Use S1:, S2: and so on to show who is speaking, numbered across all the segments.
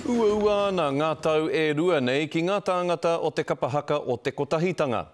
S1: Ua na ngā tau e rua nei ki ngā tāngata o te kapahaka o te kotahitanga.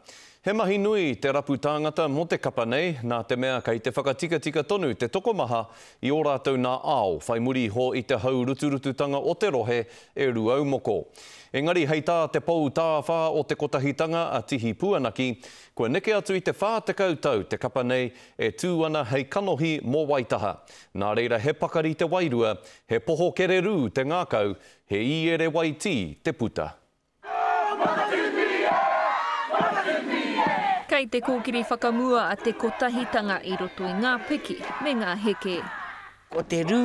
S1: He mahi nui te rapu tāngata mo te kapa nei, nā te mea kei te whakatika tonu te tokomaha i ō rātou nā ao, whai muri ho i te hau ruturututanga o te rohe e ruau moko. Engari hei tā te pou tāwhā o te kotahitanga a tihi puanaki, kua neke atu i te whātekau tau te kapa nei e tū ana hei kanohi mō Waitaha. Nā reira he pakari te wairua, he poho kereru te ngākau, he iere waiti te puta.
S2: Kei te kōkiri whakamua a te kotahitanga i roto i ngā piki me ngā heke.
S3: Ko te rū,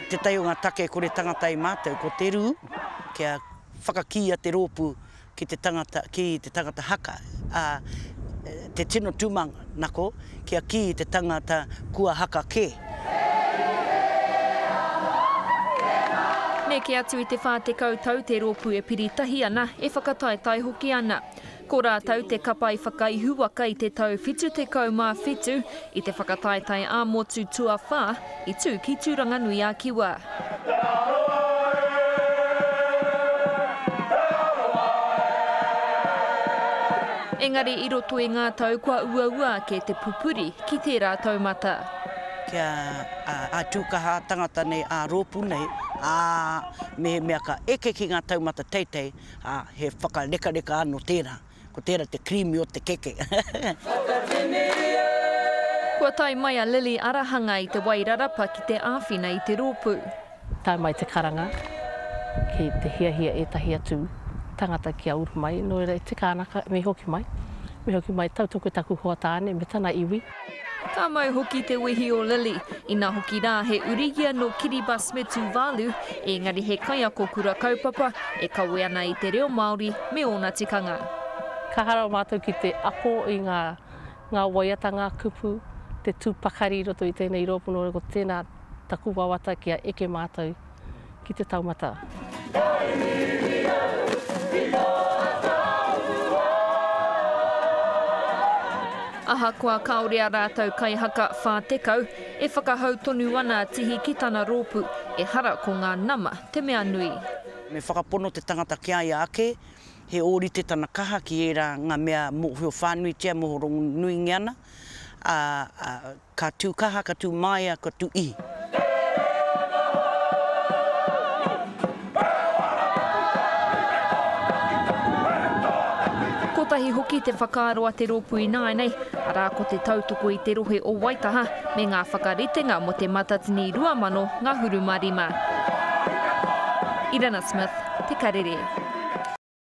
S3: te tai o ngā take kore tangata i mātou, ko te rū, kia whakakia te rōpu ki te tangata haka. Te tino tūmanga nako, kia ki te tangata kua haka ke.
S2: Neke atu i te whātekau tau te rōpu e piritahi ana, e whakataetai hoki ana. Ko rātau te kapa i whakaihuaka i te tau whitu te kaumā whitu i te whakataetai a motu tua whā i tū ki Tūranganui a Kiwa. Engari i roto i ngā tau kua ua ke te pupuri ki tērā taumata.
S3: Kia a tūkaha tangata nei a rōpu nei, me mea ka eke ki ngā taumata teitei, he whakareka anō tērā. Ko tērā te krimi o te keke.
S2: Kua tai mai a Lily Arahanga i te wairarapa ki te āwhina i te rōpu.
S4: Tai mai te karanga, ki te hiahia e tahi atu tangata ki a uru mai, no rei te kānaka me hoki mai. Me hoki mai tautoko taku hoa tāne me tana iwi.
S2: Ka mai hoki te wehi o Lily, i nā hoki rā he urigia no Kiribati Tuvalu, engari he kaiako kura kaupapa e kawe ana i te reo Māori me ōna tikanga.
S4: Ka hara mātou ki te ako i ngā waiata, ngā kupu, te tūpakari roto i tēnei rōpu nō ko tēnā taku wawata kia eke mātou ki te taumata. Aha kua kaore a rātou kaihaka whātekau, e whakahau tonu ana tihi ki tana rōpu, e hara ko ngā nama te mea nui.
S3: Me whakapono te tangata kia i ake, he ōrite tana kaha ki era ngā mea mōhio whānui tia mohorongo nui ngiana, ka tū kaha, ka tū maia, ka tū i.
S2: Kotahi hoki te whakaaroa te rōpu i nānei, arā ko te tautoko i te rohe o Waitaha me ngā whakaritenga mo te matatini 2,000 ngā huru marima. Irana Smith, Te Karere.